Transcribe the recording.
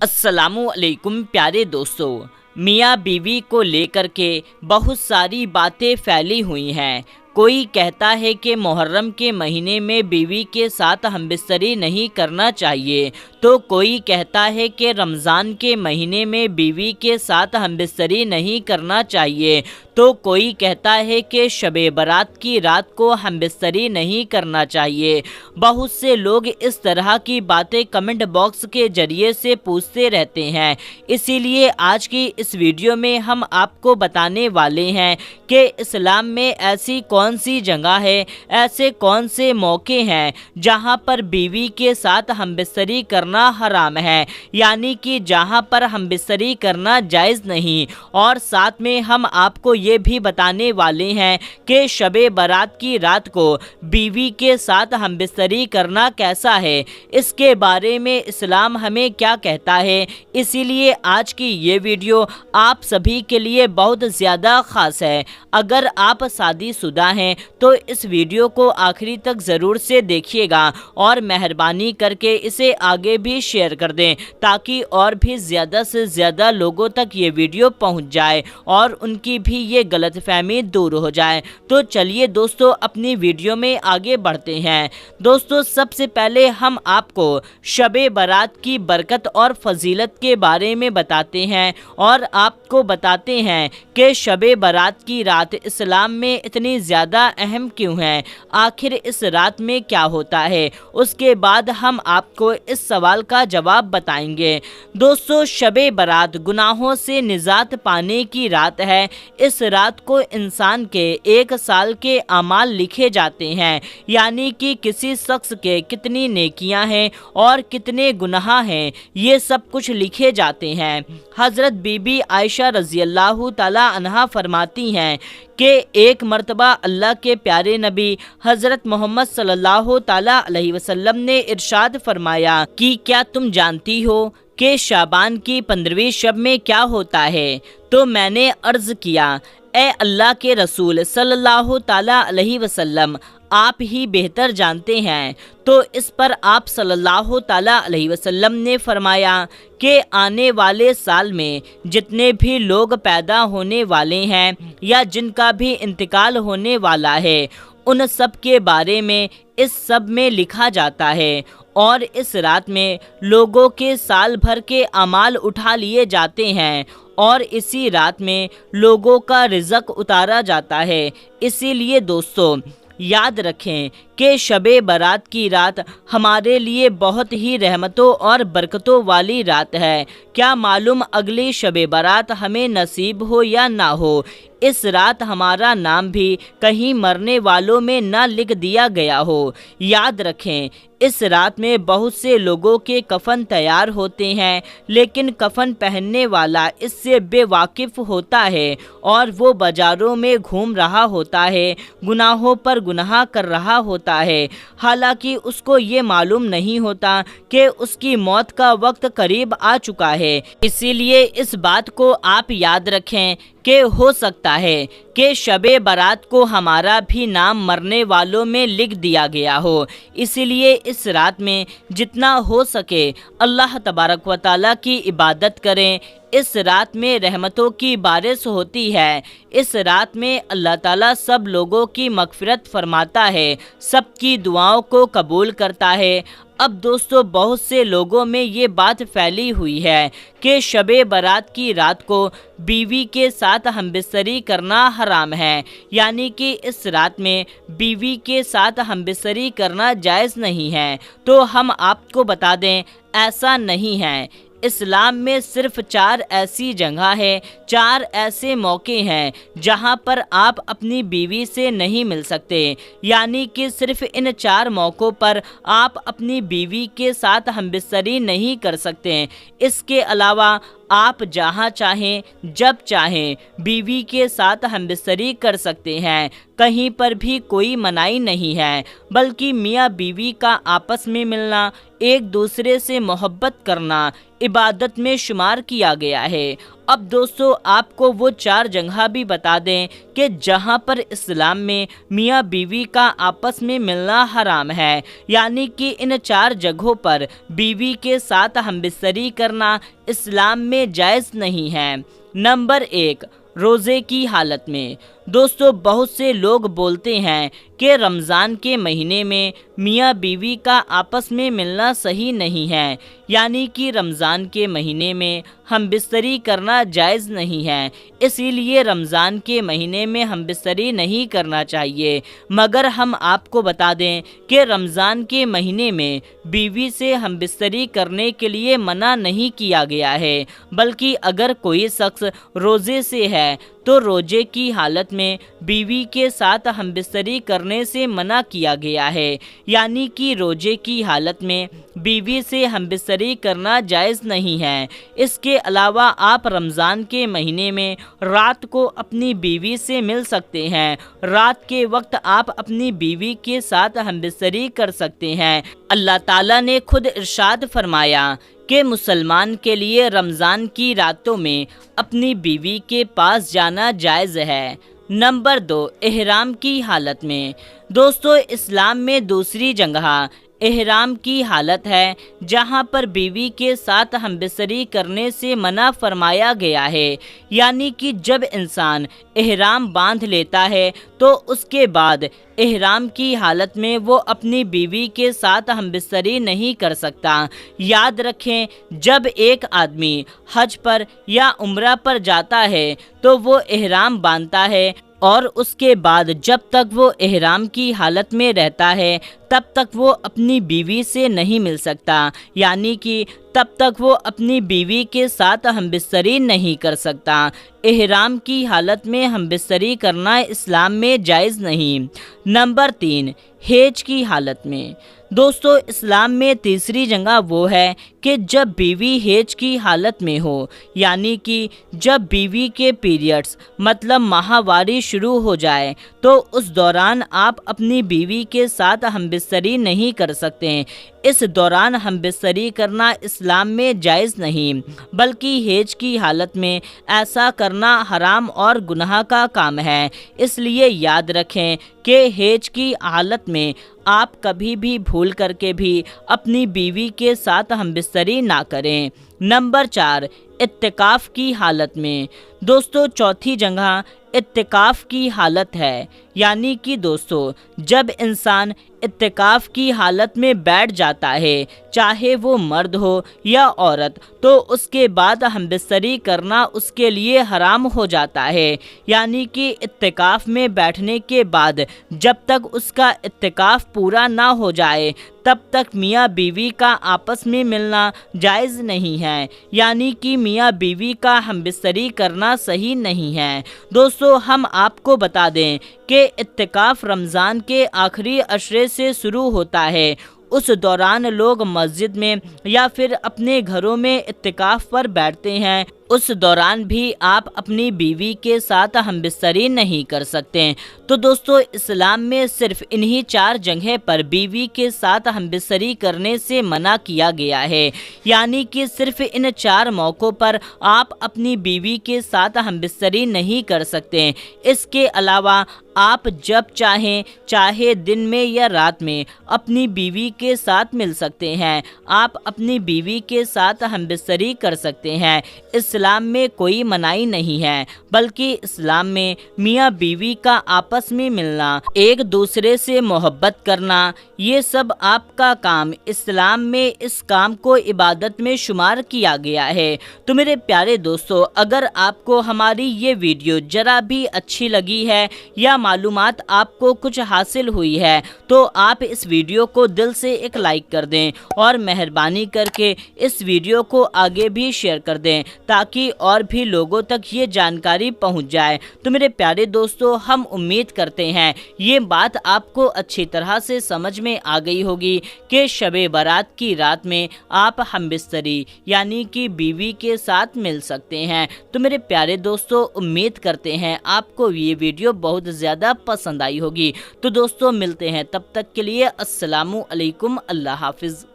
अस्सलामु अलैकुम प्यारे दोस्तों। मियाँ बीवी को लेकर के बहुत सारी बातें फैली हुई हैं। कोई कहता है कि मुहर्रम के महीने में बीवी के साथ हमबिस्तरी नहीं करना चाहिए, तो कोई कहता है कि रमज़ान के महीने में बीवी के साथ हमबिस्तरी नहीं करना चाहिए, तो कोई कहता है कि शबे बारात की रात को हमबिस्तरी नहीं करना चाहिए। बहुत से लोग इस तरह की बातें कमेंट बॉक्स के ज़रिए से पूछते रहते हैं। इसीलिए आज की इस वीडियो में हम आपको बताने वाले हैं कि इस्लाम में ऐसी कौन सी जगह है, ऐसे कौन से मौके हैं जहां पर बीवी के साथ हमबिस्तरी करना हराम है, यानी कि जहां पर हमबिस्तरी करना जायज़ नहीं। और साथ में हम आपको ये भी बताने वाले हैं कि शबे बारात की रात को बीवी के साथ हमबिस्तरी करना कैसा है, इसके बारे में इस्लाम हमें क्या कहता है। इसीलिए आज की ये वीडियो आप सभी के लिए बहुत ज़्यादा ख़ास है। अगर आप शादीशुदा हैं तो इस वीडियो को आखिरी तक ज़रूर से देखिएगा और मेहरबानी करके इसे आगे भी शेयर कर दें, ताकि और भी ज़्यादा से ज़्यादा लोगों तक ये वीडियो पहुंच जाए और उनकी भी ये गलतफहमी दूर हो जाए। तो चलिए दोस्तों, अपनी वीडियो में आगे बढ़ते हैं। दोस्तों, सबसे पहले हम आपको शबे बारात की बरकत और फजीलत के बारे में बताते हैं और आपको बताते हैं कि शबे बारात की रात इस्लाम में इतनी ज़्यादा अहम क्यों है, आखिर इस रात में क्या होता है। उसके बाद हम आपको इस सवाल का जवाब बताएंगे। दोस्तों, शबे बारात गुनाहों से निजात पाने की रात है। इस रात को इंसान के 1 साल के अमाल लिखे जाते हैं, यानी कि किसी शख्स के कितनी नेकियां हैं और कितने गुनाह हैं, ये सब कुछ लिखे जाते हैं। हज़रत बीबी आयशा रज़ी अल्लाह ताला अन्हा फरमाती हैं कि एक मर्तबा अल्लाह के प्यारे नबी हज़रत मोहम्मद सल्लल्लाहु ताला अलैहि वसल्लम ने इरशाद फरमाया कि क्या तुम जानती हो कि शाबान की 15वीं शब में क्या होता है। तो मैंने अर्ज़ किया, ए अल्लाह के रसूल सल्लल्लाहु ताला अलैहि वसल्लम, आप ही बेहतर जानते हैं। तो इस पर आप सल्लल्लाहु ताला अलैहि वसल्लम ने फरमाया कि आने वाले साल में जितने भी लोग पैदा होने वाले हैं या जिनका भी इंतकाल होने वाला है, उन सब के बारे में इस सब में लिखा जाता है और इस रात में लोगों के साल भर के अमाल उठा लिए जाते हैं और इसी रात में लोगों का रिज़्क़ उतारा जाता है। इसीलिए दोस्तों, याद रखें कि शबे बारात की रात हमारे लिए बहुत ही रहमतों और बरकतों वाली रात है। क्या मालूम अगली शबे बारात हमें नसीब हो या ना हो, इस रात हमारा नाम भी कहीं मरने वालों में ना लिख दिया गया हो। याद रखें, इस रात में बहुत से लोगों के कफन तैयार होते हैं, लेकिन कफन पहनने वाला इससे बेवाकिफ़ होता है और वो बाज़ारों में घूम रहा होता है, गुनाहों पर गुनाह कर रहा होता है। हालांकि उसको ये मालूम नहीं होता कि उसकी मौत का वक्त करीब आ चुका है। इसीलिए इस बात को आप याद रखें कि हो सकता है कि शबे बारात को हमारा भी नाम मरने वालों में लिख दिया गया हो। इसीलिए इस रात में जितना हो सके अल्लाह तबारक व तआला की इबादत करें। इस रात में रहमतों की बारिश होती है। इस रात में अल्लाह ताला सब लोगों की मग़फ़िरत फरमाता है, सबकी दुआओं को कबूल करता है। अब दोस्तों, बहुत से लोगों में ये बात फैली हुई है कि शबे बारात की रात को बीवी के साथ हमबिस्तरी करना हराम है, यानी कि इस रात में बीवी के साथ हमबिस्तरी करना जायज़ नहीं है। तो हम आपको बता दें, ऐसा नहीं है। इस्लाम में सिर्फ 4 ऐसी जगह है, 4 ऐसे मौके हैं जहां पर आप अपनी बीवी से नहीं मिल सकते, यानी कि सिर्फ इन 4 मौक़ों पर आप अपनी बीवी के साथ हमबिस्तरी नहीं कर सकते। इसके अलावा आप जहां चाहें जब चाहें बीवी के साथ हमबिस्तरी कर सकते हैं, कहीं पर भी कोई मनाही नहीं है। बल्कि मियाँ बीवी का आपस में मिलना, एक दूसरे से मोहब्बत करना इबादत में शुमार किया गया है اب دوستو آپ کو وہ 4 جگہ بھی بتا دیں کہ جہاں پر اسلام میں میاں بیوی کا آپس میں ملنا حرام ہے، یعنی کہ ان 4 جگہوں پر بیوی کے ساتھ ہم بستری کرنا اسلام میں جائز نہیں ہے۔ نمبر 1، روزے کی حالت میں۔ دوستو بہت سے لوگ بولتے ہیں کہ رمضان کے مہینے میں میاں بیوی کا آپس میں ملنا صحیح نہیں ہے، یعنی کہ رمضان کے مہینے میں ہم بستری کرنا جائز نہیں ہے، اسی لیے رمضان کے مہینے میں ہم بستری نہیں کرنا چاہیے۔ مگر ہم آپ کو بتا دیں کہ رمضان کے مہینے میں بیوی سے ہم بستری کرنے کے لیے منع نہیں کیا گیا ہے، بلکہ اگر کوئی شخص روزے سے ہے تو روزے کی حالت میں بیوی کے ساتھ ہم بستری کرنے سے منع کیا گیا ہے، یعنی کہ روزے کی حالت میں بیوی سے ہم بستری کرنا جائز نہیں ہے۔ اس کے علاوہ آپ رمضان کے مہینے میں رات کو اپنی بیوی سے مل سکتے ہیں، رات کے وقت آپ اپنی بیوی کے ساتھ ہم بستری کر سکتے ہیں۔ اللہ تعالیٰ نے خود ارشاد فرمایا کہ مسلمان کے لیے رمضان کی راتوں میں اپنی بیوی کے پاس جانا جائز ہے۔ نمبر 2، احرام کی حالت میں۔ دوستو اسلام میں دوسری جگہ احرام کی حالت ہے جہاں پر بیوی کے ساتھ ہم بستری کرنے سے منع فرمایا گیا ہے، یعنی کہ جب انسان احرام باندھ لیتا ہے تو اس کے بعد احرام کی حالت میں وہ اپنی بیوی کے ساتھ ہم بستری نہیں کر سکتا۔ یاد رکھیں جب ایک آدمی حج پر یا عمرہ پر جاتا ہے تو وہ احرام باندھتا ہے، اور اس کے بعد جب تک وہ احرام کی حالت میں رہتا ہے تب تک وہ اپنی بیوی سے نہیں مل سکتا، یعنی کہ تب تک وہ اپنی بیوی کے ساتھ ہم بستری نہیں کر سکتا۔ احرام کی حالت میں ہم بستری کرنا اسلام میں جائز نہیں۔ نمبر 3، حیض کی حالت میں۔ دوستو اسلام میں تیسری جگہ وہ ہے کہ جب بیوی حیض کی حالت میں ہو، یعنی کہ جب بیوی کے پیریڈز مطلب ماہواری شروع ہو جائے تو اس دوران آپ اپنی بیوی کے ساتھ ہم بستری نہیں کر سکتے۔ اس دوران ہم بستری کرنا اسلام میں جائز نہیں، بلکہ حیض کی حالت میں ایسا کرنا حرام اور گناہ کا کام ہے۔ اس لیے یاد رکھیں کہ حیض کی حالت میں آپ کبھی بھی بھول کر کے بھی اپنی بیوی کے ساتھ ہم بستری نہ کریں۔ نمبر 4، اعتکاف کی حالت میں۔ دوستو چوتھی جگہ اعتکاف کی حالت ہے، یعنی کہ دوستو جب انسان اعتکاف کی حالت میں بیٹھ جاتا ہے، چاہے وہ مرد ہو یا عورت، تو اس کے بعد ہم بستری کرنا اس کے لیے حرام ہو جاتا ہے، یعنی کہ اعتکاف میں بیٹھنے کے بعد جب تک اس کا اعتکاف پورا نہ ہو جائے تب تک میاں بیوی کا آپس میں ملنا جائز نہیں ہے، یعنی کہ میاں بیوی کا ہم بستری کرنا صحیح نہیں ہے۔ دوستو ہم آپ کو بتا دیں کہ اعتکاف رمضان کے آخری عشرے سے شروع ہوتا ہے۔ اس دوران لوگ مسجد میں یا پھر اپنے گھروں میں اعتکاف پر بیٹھتے ہیں، اس دوران بھی آپ اپنی بیوی کے ساتھ ہم بستری نہیں کر سکتے۔ تو دوستو اسلام میں صرف انہی 4 جگہ پر بیوی کے ساتھ ہم بستری کرنے سے منع کیا گیا ہے، یعنی کہ صرف ان 4 موقعوں پر آپ اپنی بیوی کے ساتھ ہم بستری نہیں کر سکتے۔ اس کے علاوہ آپ جب چاہیں، چاہے دن میں یا رات میں، اپنی بیوی کے ساتھ مل سکتے ہیں، آپ اپنی بیوی کے ساتھ ہم بستری کر سکتے ہیں۔ اسلام میں کوئی منائی نہیں ہے، بلکہ اسلام میں میاں بیوی کا آپس میں ملنا، ایک دوسرے سے محبت کرنا، یہ سب آپ کا کام اسلام میں اس کام کو عبادت میں شمار کیا گیا ہے۔ تو میرے پیارے دوستو اگر آپ کو ہماری یہ ویڈیو ذرا بھی اچھی لگی ہے یا معلومات آپ کو کچھ حاصل ہوئی ہے تو آپ اس ویڈیو کو دل سے ایک لائک کر دیں اور مہربانی کر کے اس ویڈیو کو آگے بھی شیئر کر دیں تاکہ اور بھی لوگوں تک یہ جانکاری پہنچ جائے۔ تو میرے پیارے دوستو ہم امید کرتے ہیں یہ بات آپ کو اچھی طرح سے سمجھ میں آ گئی ہوگی کہ شب برات کی رات میں آپ ہم بستری یعنی کہ بیوی کے ساتھ مل سکتے ہیں۔ تو میرے پیارے دوستو امید کرتے ہیں آپ کو یہ ویڈیو بہت زیادہ پسند آئی ہوگی۔ تو دوستو ملتے ہیں تب تک کے لیے السلام علیکم، اللہ حافظ۔